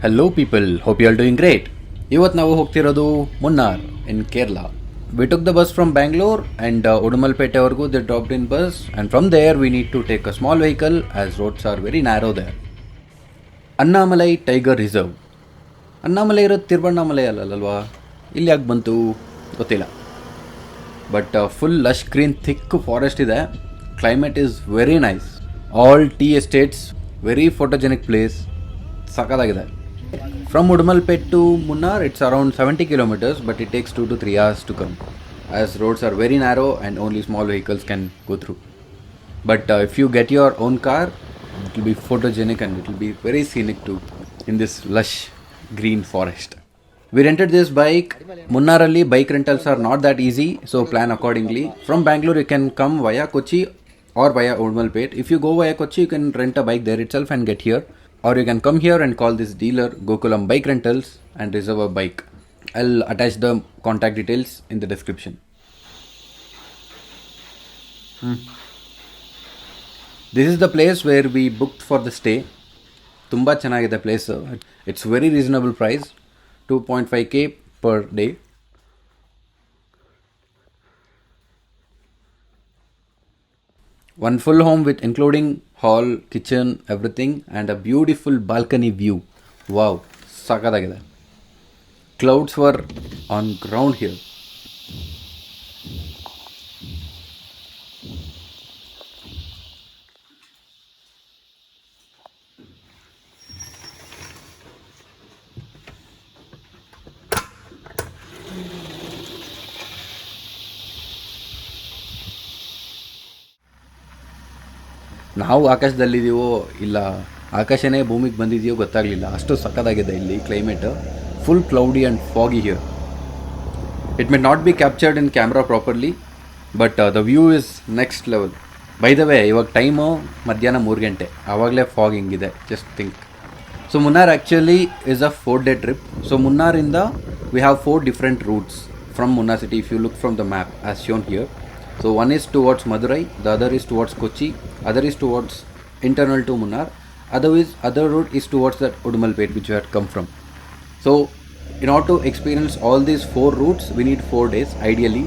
Hello people, hope you are doing great. ಇವತ್ತು ನಾವು ಹೋಗ್ತಿರೋದು ಮುನ್ನಾರ್ ಇನ್ Kerala. We took the bus from Bangalore and Udumalpettevargu they dropped in bus, and from there we need to take a small vehicle as roads are very narrow there. Annamalai Tiger Reserve. Annamalai ಇರೋದು ತಿರುವಣ್ಣಾಮಲೈ ಅಲ್ಲಲ್ವಾ, ಇಲ್ಲಿ ಯಾಕೆ ಬಂತು ಗೊತ್ತಿಲ್ಲ. But full lush green thick forest ಇದೆ. Climate is very nice. All tea estates, very photogenic place, ಸಖತ್ತಾಗಿದೆ. From Udumalpet to Munnar, it's around 70 kilometers, but it takes 2 to 3 hours to come, as roads are very narrow and only small vehicles can go through. But if you get your own car, it will be photogenic and it will be very scenic too in this lush green forest. We rented this bike. Munnaralli bike rentals are not that easy, so plan accordingly. From Bangalore, you can come via Kochi or via Udumalpet. If you go via Kochi, you can rent a bike there itself and get here. Or you can come here and call this dealer Eravikulam Bike Rentals and reserve a bike. I'll attach the contact details in the description. This is the place where we booked for the stay. Tumba chanagide place. It's very reasonable price, 2.5k per day. One full home with including hall, kitchen, everything, and a beautiful balcony view. Wow, sakadagide. Clouds were on ground here. ನಾವು ಆಕಾಶದಲ್ಲಿದ್ದೀವೋ ಇಲ್ಲ ಆಕಾಶನೇ ಭೂಮಿಗೆ ಬಂದಿದೆಯೋ ಗೊತ್ತಾಗಲಿಲ್ಲ, ಅಷ್ಟು ಸಕ್ಕತ್ತಾಗಿದೆ ಇಲ್ಲಿ climate. Full cloudy and foggy here. It may not be captured in camera properly, but the view is next level. By the way, ಇವಾಗ time ಮಧ್ಯಾಹ್ನ 3 ಗಂಟೆ, ಆವಾಗಲೇ ಫಾಗ್ ಹಿಂಗಿದೆ, just think. So Munnar actually is a 4-day trip. So ಮುನ್ನಾರಿಂದ we have 4 different routes from Munnar city if you look from the map as shown here. So one is towards Madurai, the other is towards Kochi, other is towards internal to Munnar, other route is towards that Udumalpet which you had come from. So in order to experience all these 4 routes, we need 4 days ideally.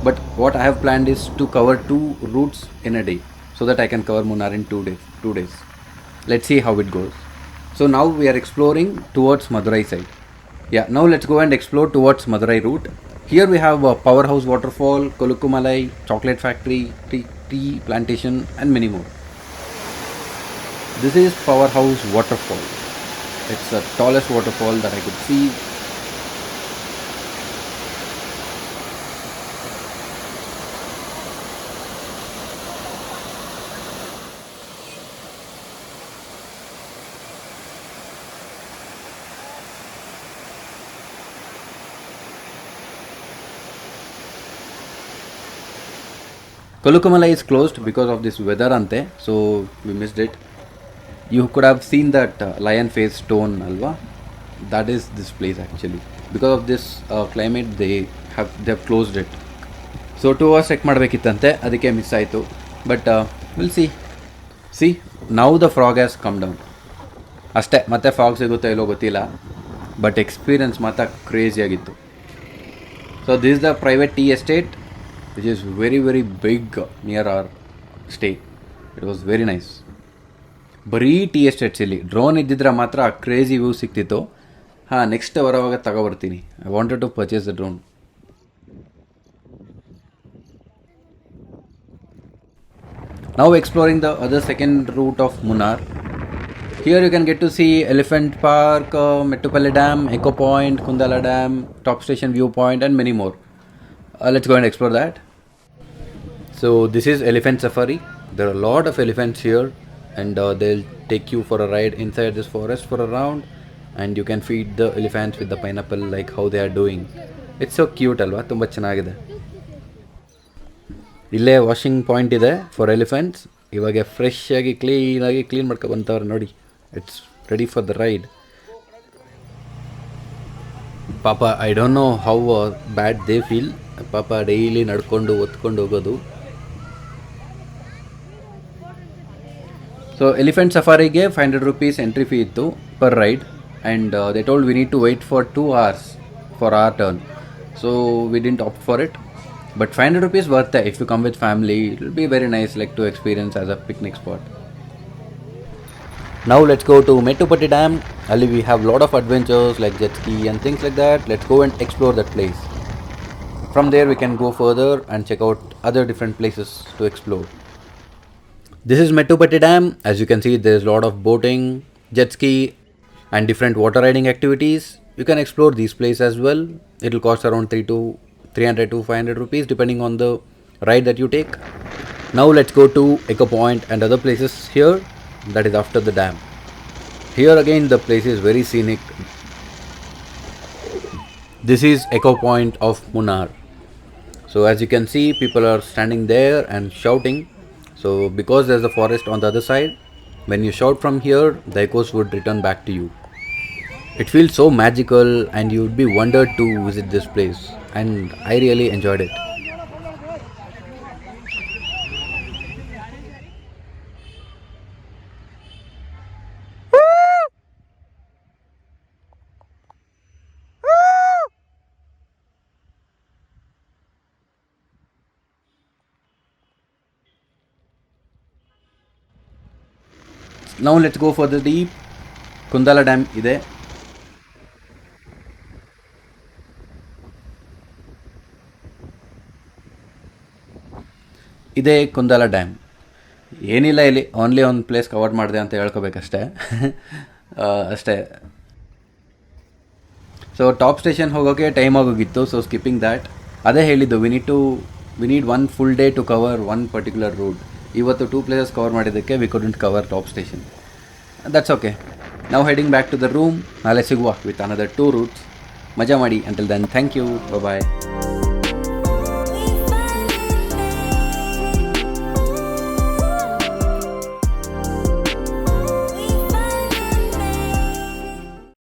But what I have planned is to cover 2 routes in a day, so that I can cover Munnar in 2 days. Let's see how it goes. So now we are exploring towards Madurai side. Yeah, now let's go and explore towards Madurai route. Here we have a powerhouse waterfall, Kolukumalai, chocolate factory, tea plantation, and many more. This is powerhouse waterfall. It's the tallest waterfall that I could see. Kolukumalai is closed because of this weather ante, so we missed it. You could have seen that lion face stone alva. That is this place actually. Because of this climate, they have closed it. So 2 hours check ಮಾಡಬೇಕಿತ್ತಂತೆ, ಅದಕ್ಕೆ miss ಆಯಿತು. But will see now the fog has come down. ಅಷ್ಟೇ, ಮತ್ತೆ fog ಸಿಗುತ್ತೋ ಇಲ್ಲೋ ಗೊತ್ತಿಲ್ಲ, but experience ಮಾತ್ರ ಕ್ರೇಜಿಯಾಗಿತ್ತು. So this the private tea estate which is very very big near our stay. It was very nice. ಬರೀ tea estates ಇಲ್ಲಿ. Drone ಇದ್ದಿದ್ರೆ ಮಾತ್ರ ಆ ಕ್ರೇಜಿ ವ್ಯೂ ಸಿಕ್ತಿತ್ತು. ನೆಕ್ಸ್ಟ್ ಬರೋವಾಗ ತಗೊಬರ್ತೀನಿ. I wanted to purchase the drone. Now exploring the other second route of Munnar. Here you can get to see Elephant Park, Mattupetty Dam, Eco Point, Kundala Dam, Top Station Viewpoint, and many more. Let's go and explore that. So this is elephant safari. There are a lot of elephants here, and they'll take you for a ride inside this forest for a round, and you can feed the elephants with the pineapple like how they are doing. It's so cute alva, tumba ಚೆನ್ನಾಗಿದೆ. ಇಲ್ಲೇ washing point ಇದೆ for elephants. ಇವಾಗ fresh ಆಗಿ clean ಮಾಡ್ಕೊ ಬಂತವ್ರೆ ನೋಡಿ. It's ready for the ride. ಪಾಪ I don't know how bad they feel. ಪಾಪ ಡೈಲಿ ನಡ್ಕೊಂಡು ಒತ್ಕೊಂಡು ಹೋಗೋದು. ಸೊ ಎಲಿಫೆಂಟ್ ಸಫಾರಿಗೆ 500 rupees ಎಂಟ್ರಿ ಫೀ ಇತ್ತು per ride. and they told we need to wait for 2 hours for our turn. So we didn't opt for it. But 500 rupees worth it if you come with family. It will be very nice like to experience as a picnic spot. Now let's go to Mattupetty Dam. Ali, we have lot of adventures like jet ski and things like that. Let's go and explore that place. From there we can go further and check out other different places to explore. This is Mattupetty Dam. As you can see, there's a lot of boating, jet ski, and different water riding activities. You can explore these places as well. It will cost around 300 to 500 rupees depending on the ride that you take. Now let's go to Eco Point and other places here. That is after the dam. Here again the place is very scenic. This is Eco Point of Munnar. So as you can see, people are standing there and shouting. So because there's a forest on the other side, when you shout from here, the echoes would return back to you. It feels so magical and you would be wondered to visit this place, and I really enjoyed it. Now let's go further deep. Kundala Dam ಇದೆ. ಇದೇ Kundala dam. ಏನಿಲ್ಲ, ಇಲ್ಲಿ only ಒಂದು place cover ಮಾಡಿದೆ ಅಂತ ಹೇಳ್ಕೋಬೇಕಷ್ಟೇ. ಅಷ್ಟೇ. So top station ಹೋಗೋಕ್ಕೆ ಟೈಮ್ ಆಗೋಗಿತ್ತು, ಸೊ ಸ್ಕಿಪ್ಪಿಂಗ್ ದ್ಯಾಟ್. ಅದೇ ಹೇಳಿದ್ದು, we need one full day to cover one particular route. ಇವತ್ತು 2 ಪ್ಲೇಸಸ್ ಕವರ್ ಮಾಡಿದ್ದಕ್ಕೆ we couldn't cover top station. That's okay. ನಾವು heading back to the room. ನಾಳೆ ಸಿಗುವ with another 2 routes. ಮಜಾ ಮಾಡಿ. Until then, thank you. Bye.